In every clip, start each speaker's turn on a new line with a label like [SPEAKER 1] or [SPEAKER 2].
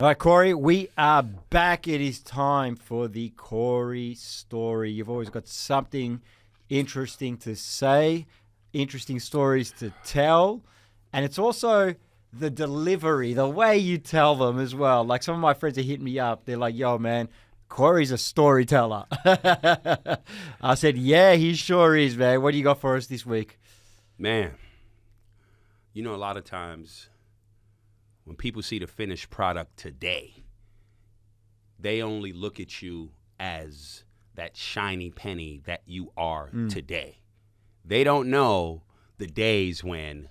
[SPEAKER 1] All right, Corey, we are back. It is time for the Corey story. You've always got something interesting to say, interesting stories to tell, and it's also the delivery, the way you tell them as well. Like some of my friends are hitting me up. They're like, yo, man, Corey's a storyteller. I said, yeah, he sure is, man. What do you got for us this week?
[SPEAKER 2] Man, you know, a lot of times when people see the finished product today, they only look at you as that shiny penny that you are today. They don't know the days when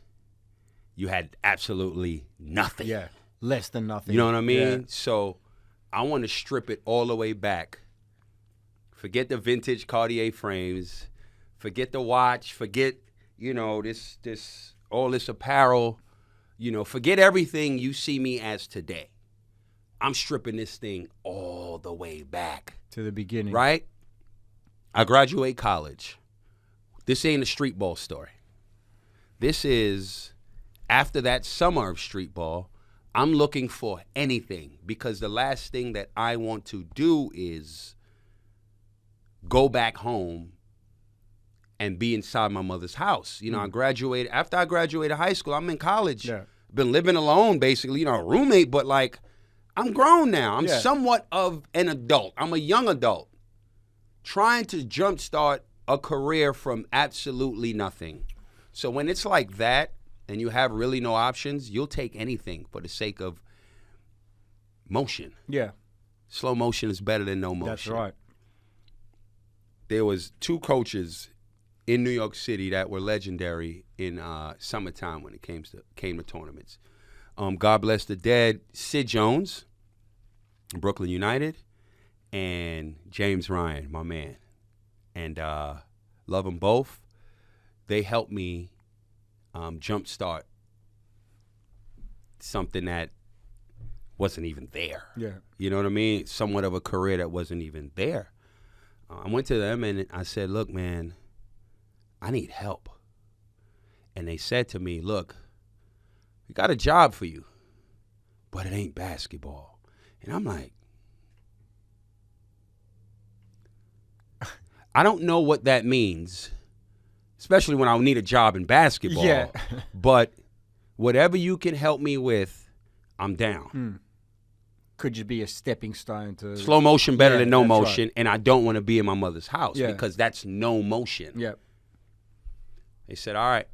[SPEAKER 2] you had absolutely nothing.
[SPEAKER 1] Yeah, less than nothing.
[SPEAKER 2] You know what I mean?
[SPEAKER 1] Yeah.
[SPEAKER 2] So I want to strip it all the way back. Forget the vintage Cartier frames. Forget the watch. Forget, you know, all this apparel. You know, forget everything you see me as today. I'm stripping this thing all the way back.
[SPEAKER 1] To the beginning.
[SPEAKER 2] Right? I graduate college. This ain't a street ball story. This is, after that summer of street ball, I'm looking for anything because the last thing that I want to do is go back home and be inside my mother's house. You know, after I graduated high school, I'm in college. Yeah. Been living alone, basically, you know, a roommate, but like, I'm grown now. I'm somewhat of an adult. I'm a young adult trying to jumpstart a career from absolutely nothing. So when it's like that and you have really no options, you'll take anything for the sake of motion. Yeah. Slow motion is better than no motion.
[SPEAKER 1] That's right.
[SPEAKER 2] There was two coaches in New York City that were legendary in summertime when it came to tournaments. God bless the dead, Sid Jones, Brooklyn United, and James Ryan, my man. And love them both. They helped me jumpstart something that wasn't even there. Yeah. You know what I mean? Somewhat of a career that wasn't even there. I went to them and I said, look, man, I need help. And they said to me, look, we got a job for you, but it ain't basketball. And I'm like, I don't know what that means, especially when I need a job in basketball. Yeah. But whatever you can help me with, I'm down.
[SPEAKER 1] Could just be a stepping stone to
[SPEAKER 2] slow motion better than no motion, right. And I don't want to be in my mother's house because that's no motion. Yep. They said, all right,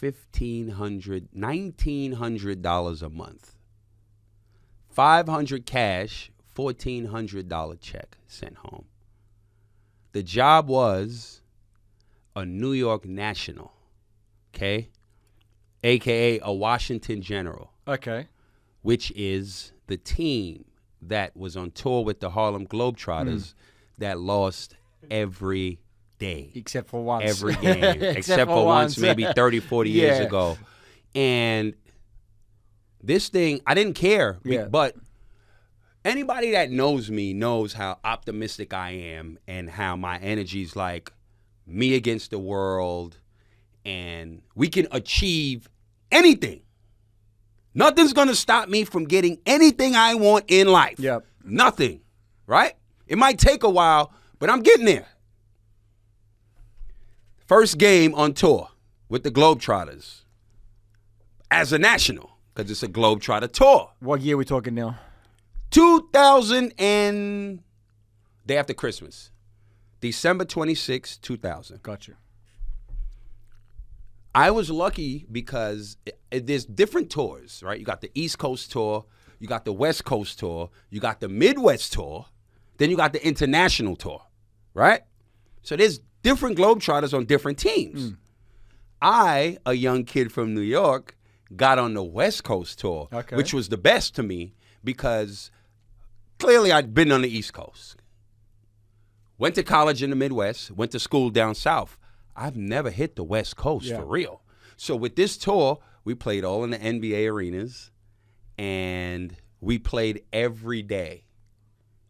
[SPEAKER 2] $1,900 a month, $500 cash, $1,400 check sent home. The job was a New York National, okay, a.k.a. a Washington General. Okay. Which is the team that was on tour with the Harlem Globetrotters that lost every day.
[SPEAKER 1] Except for once.
[SPEAKER 2] Every game. Except for once, maybe 30, 40 years ago. And this thing, I didn't care. But anybody that knows me knows how optimistic I am and how my energy's like me against the world. And we can achieve anything. Nothing's going to stop me from getting anything I want in life. Yep. Nothing, right? It might take a while, but I'm getting there. First game on tour with the Globetrotters as a national, because it's a Globetrotter tour.
[SPEAKER 1] What year are we talking now?
[SPEAKER 2] 2000 and day after Christmas. December 26, 2000.
[SPEAKER 1] Gotcha.
[SPEAKER 2] I was lucky because there's different tours, right? You got the East Coast tour, you got the West Coast tour, you got the Midwest tour, then you got the international tour, right? So there's different Globetrotters on different teams. I, a young kid from New York, got on the West Coast tour, which was the best to me because clearly I'd been on the East Coast. Went to college in the Midwest, went to school down south. I've never hit the West Coast for real. So with this tour, we played all in the NBA arenas, and we played every day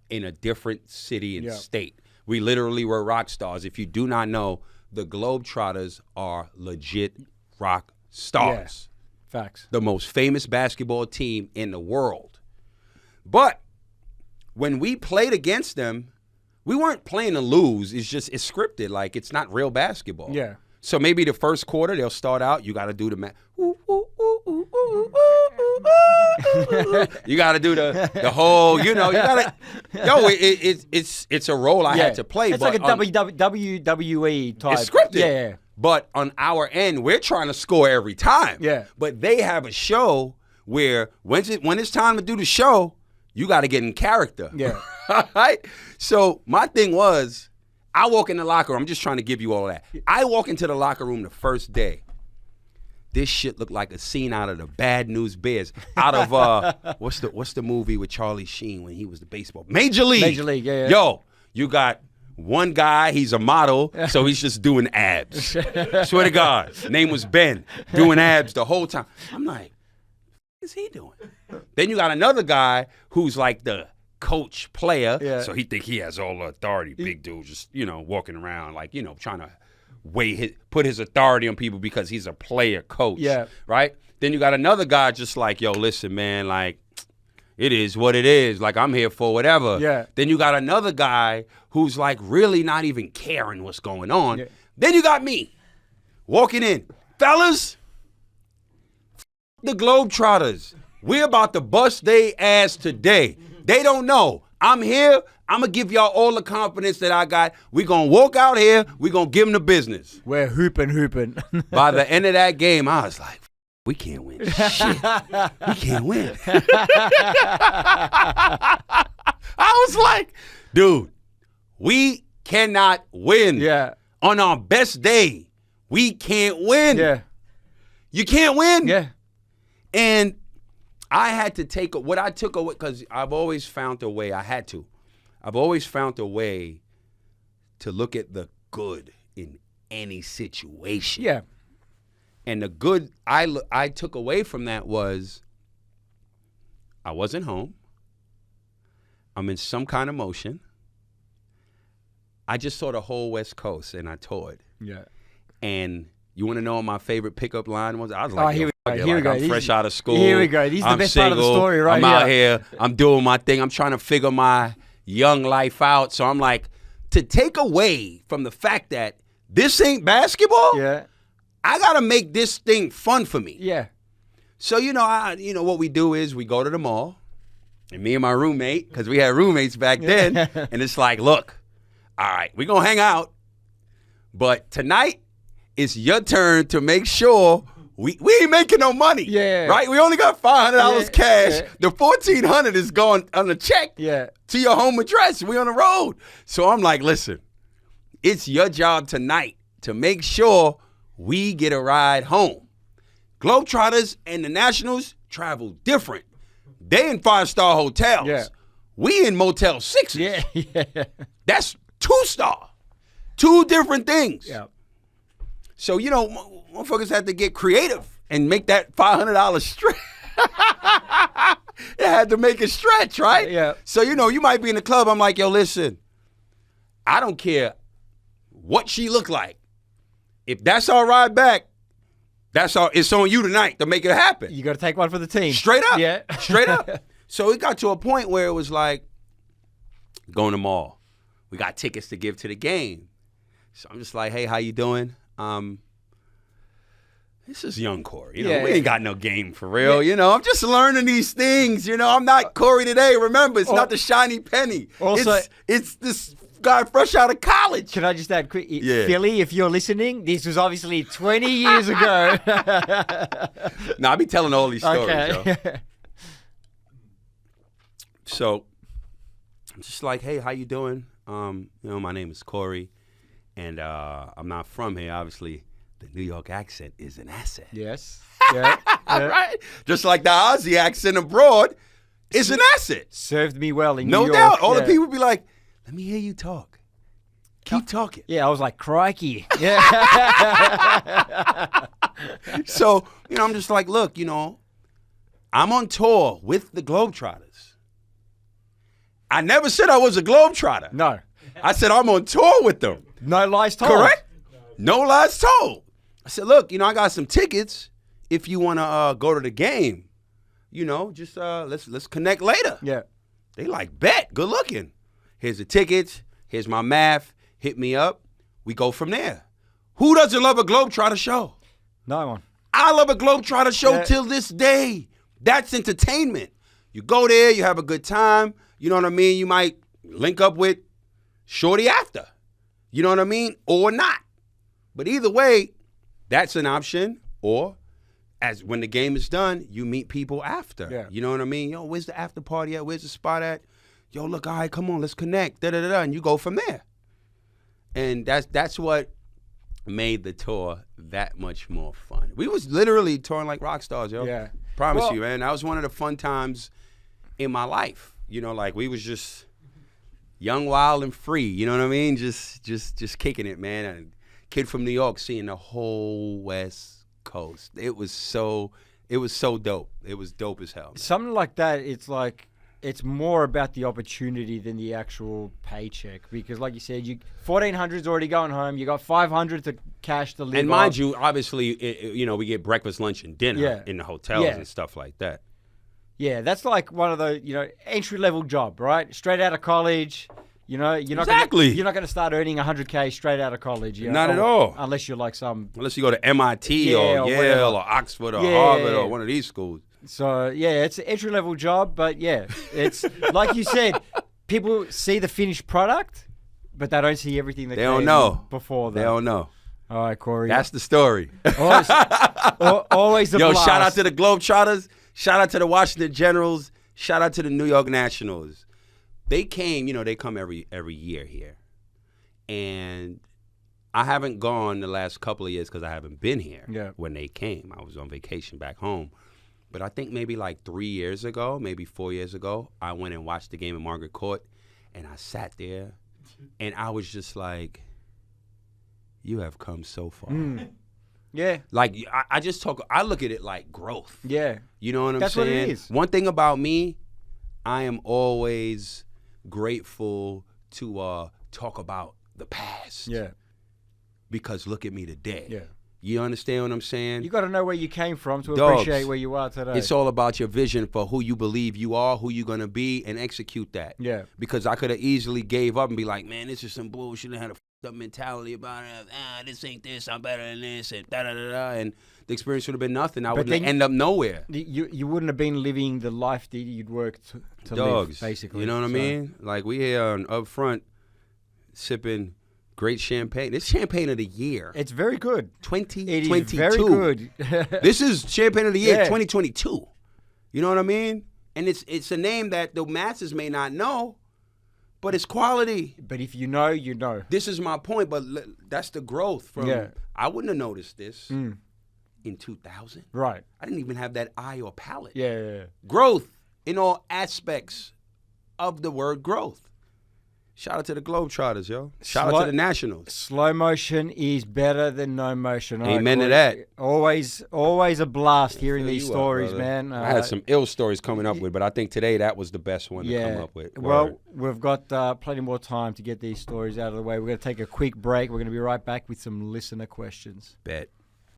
[SPEAKER 2] in a different city and state. We literally were rock stars. If you do not know, the Globetrotters are legit rock stars.
[SPEAKER 1] Facts.
[SPEAKER 2] The most famous basketball team in the world. But when we played against them, we weren't playing to lose. It's scripted. Like, it's not real basketball.
[SPEAKER 1] Yeah.
[SPEAKER 2] So maybe the first quarter, they'll start out. You got to do the math. You got to do the whole, you got to. Yo, it's a role I had to play.
[SPEAKER 1] It's like a WWE type.
[SPEAKER 2] It's scripted.
[SPEAKER 1] Yeah.
[SPEAKER 2] But on our end, we're trying to score every time.
[SPEAKER 1] Yeah.
[SPEAKER 2] But they have a show where when it's time to do the show, you got to get in character.
[SPEAKER 1] Yeah.
[SPEAKER 2] Right? So my thing was, I walk in the locker room. I'm just trying to give you all that. I walk into the locker room the first day. This shit looked like a scene out of the Bad News Bears. Out of what's the movie with Charlie Sheen when he was the baseball? Major League.
[SPEAKER 1] Major League, yeah.
[SPEAKER 2] Yo, you got one guy, he's a model, so he's just doing abs. Swear to God. Name was Ben, doing abs the whole time. I'm like, what is he doing? Then you got another guy who's like the coach player, so he think he has all the authority. Big dude, just walking around like trying to put his authority on people because he's a player coach. Yeah, right. Then you got another guy just like, yo, listen, man, like it is what it is. Like I'm here for whatever. Yeah. Then you got another guy who's like really not even caring what's going on. Yeah. Then you got me walking in, fellas. The Globetrotters, we're about to bust they ass today. They don't know. I'm here. I'm going to give y'all all the confidence that I got. We're going to walk out here. We're going to give them the business.
[SPEAKER 1] We're hooping.
[SPEAKER 2] By the end of that game, I was like, we can't win. Shit. We can't win. I was like, dude, we cannot win. Yeah. On our best day, we can't win. Yeah. You can't win. Yeah. And I had to take what I took away, because I've always found a way. I've always found a way to look at the good in any situation. Yeah. And the good I took away from that was I wasn't home. I'm in some kind of motion. I just saw the whole West Coast and I toured. Yeah. And you want to know what my favorite pickup line was? I was like,
[SPEAKER 1] here we go.
[SPEAKER 2] I'm fresh out of school.
[SPEAKER 1] Here we go. These are the best part of the story, right?
[SPEAKER 2] I'm out here. I'm doing my thing. I'm trying to figure my young life out. So I'm like, to take away from the fact that this ain't basketball, I got to make this thing fun for me. Yeah. So, what we do is we go to the mall, and me and my roommate, because we had roommates back then, and it's like, look, all right, we're going to hang out, but tonight, it's your turn to make sure we ain't making no money. Yeah. Right? We only got $500 cash. Yeah. The $1,400 is going on the check to your home address. We on the road. So I'm like, listen, it's your job tonight to make sure we get a ride home. Globetrotters and the Nationals travel different. They in 5-star hotels. Yeah. We in Motel 6s. Yeah. That's 2-star. Two different things. Yeah. So, motherfuckers had to get creative and make that $500 stretch. It had to make it stretch, right? Yeah. So, you might be in the club. I'm like, yo, listen, I don't care what she look like. If that's our ride back, it's on you tonight to make it happen.
[SPEAKER 1] You got to take one for the team.
[SPEAKER 2] Straight up. Yeah. Straight up. So it got to a point where it was like, going to the mall. We got tickets to give to the game. So I'm just like, hey, how you doing? This is young Corey. We ain't got no game for real. I'm just learning these things. I'm not Corey today. Remember, it's not the shiny penny. Also, it's this guy fresh out of college.
[SPEAKER 1] Can I just add quick? Philly, if you're listening, this was obviously 20 years ago.
[SPEAKER 2] No, I be telling all these stories. Okay. So I'm just like, hey, how you doing? My name is Corey. And I'm not from here. Obviously, the New York accent is an asset.
[SPEAKER 1] Yes. Yeah.
[SPEAKER 2] Right? Just like the Aussie accent abroad is an asset.
[SPEAKER 1] Served me well in New York.
[SPEAKER 2] No doubt. All the people be like, let me hear you talk. Keep talking.
[SPEAKER 1] Yeah, I was like, crikey. Yeah.
[SPEAKER 2] So, I'm just like, look, I'm on tour with the Globetrotters. I never said I was a Globetrotter.
[SPEAKER 1] No.
[SPEAKER 2] I said I'm on tour with them.
[SPEAKER 1] No lies told.
[SPEAKER 2] Correct? No lies told. I said, look, I got some tickets. if you want to go to the game, just let's connect later.
[SPEAKER 1] Yeah.
[SPEAKER 2] They like, bet, good looking. Here's the tickets. Here's my math. Hit me up. We go from there. Who doesn't love a Globetrotter show?
[SPEAKER 1] No one.
[SPEAKER 2] I love a Globetrotter show till this day. That's entertainment. You go there, you have a good time. You know what I mean? You might link up with shorty after. You know what I mean? Or not. But either way, that's an option. Or as when the game is done, you meet people after.
[SPEAKER 1] Yeah.
[SPEAKER 2] You know what I mean? Yo, where's the after party at? Where's the spot at? Yo, look, all right, come on, let's connect. Da-da-da-da. And you go from there. And that's what made the tour that much more fun. We was literally touring like rock stars, yo.
[SPEAKER 1] Yeah.
[SPEAKER 2] Promise you, man. That was one of the fun times in my life. Like we was just young, wild, and free. You know what I mean? Just kicking it, man. And a kid from New York seeing the whole West Coast. It was so dope. It was dope as hell.
[SPEAKER 1] Something like that, it's more about the opportunity than the actual paycheck, because like you said, 1,400's already going home. You got 500 to cash to live.
[SPEAKER 2] And mind you, obviously, we get breakfast, lunch, and dinner in the hotels and stuff like that.
[SPEAKER 1] Yeah, that's like one of the entry level job, right? Straight out of college. You're not
[SPEAKER 2] Exactly.
[SPEAKER 1] You're not going to start earning $100K straight out of college.
[SPEAKER 2] Not at all.
[SPEAKER 1] Unless you're like
[SPEAKER 2] unless you go to MIT or Yale
[SPEAKER 1] whatever.
[SPEAKER 2] or Oxford or Harvard or one of these schools.
[SPEAKER 1] So, it's an entry-level job, but, it's like you said, people see the finished product, but they don't see everything that
[SPEAKER 2] They don't
[SPEAKER 1] came
[SPEAKER 2] know.
[SPEAKER 1] before that.
[SPEAKER 2] They don't know.
[SPEAKER 1] All right, Corey.
[SPEAKER 2] That's the story.
[SPEAKER 1] Always a blast.
[SPEAKER 2] Shout out to the Globetrotters. Shout out to the Washington Generals. Shout out to the New York Nationals. They came, they come every year here. And I haven't gone the last couple of years because I haven't been here when they came. I was on vacation back home. But I think maybe like 3 years ago, maybe 4 years ago, I went and watched the game in Margaret Court, and I sat there, and I was just like, you have come so far.
[SPEAKER 1] Yeah.
[SPEAKER 2] Like, I look at it like growth.
[SPEAKER 1] Yeah.
[SPEAKER 2] You know what I'm
[SPEAKER 1] That's
[SPEAKER 2] saying?
[SPEAKER 1] what it is.
[SPEAKER 2] One thing about me, I am always grateful to talk about the past.
[SPEAKER 1] Yeah.
[SPEAKER 2] Because look at me today.
[SPEAKER 1] Yeah.
[SPEAKER 2] You understand what I'm saying?
[SPEAKER 1] You got to know where you came from to
[SPEAKER 2] Dogs,
[SPEAKER 1] appreciate where you are today.
[SPEAKER 2] It's all about your vision for who you believe you are, who you're going to be, and execute that.
[SPEAKER 1] Yeah.
[SPEAKER 2] Because I could have easily gave up and be like, man, this is some bullshit. I had a f***ed up mentality about it. This ain't this. I'm better than this. And da-da-da-da. And the experience would have been nothing. I would end up nowhere.
[SPEAKER 1] You wouldn't have been living the life that you'd worked to
[SPEAKER 2] Dogs,
[SPEAKER 1] live, basically.
[SPEAKER 2] You know what I mean? Like, we here on UPFRONT sipping great champagne. It's champagne of the year.
[SPEAKER 1] It's very good.
[SPEAKER 2] 2022.
[SPEAKER 1] It is very good.
[SPEAKER 2] This is champagne of the year,
[SPEAKER 1] Yeah.
[SPEAKER 2] 2022. You know what I mean? And it's a name that the masses may not know, but it's quality.
[SPEAKER 1] But if you know, you know.
[SPEAKER 2] This is my point, but that's the growth from.
[SPEAKER 1] Yeah.
[SPEAKER 2] I wouldn't have noticed this in 2000.
[SPEAKER 1] Right.
[SPEAKER 2] I didn't even have that eye or palate.
[SPEAKER 1] Yeah.
[SPEAKER 2] Growth in all aspects of the word growth. Shout out to the Globetrotters, yo. Shout out to the Nationals.
[SPEAKER 1] Slow motion is better than no motion.
[SPEAKER 2] Amen to that.
[SPEAKER 1] Always a blast hearing these
[SPEAKER 2] You
[SPEAKER 1] stories,
[SPEAKER 2] up,
[SPEAKER 1] man.
[SPEAKER 2] I had some ill stories coming up with, but I think today that was the best one to come up with.
[SPEAKER 1] Well, we've got plenty more time to get these stories out of the way. We're going to take a quick break. We're going to be right back with some listener questions.
[SPEAKER 2] Bet.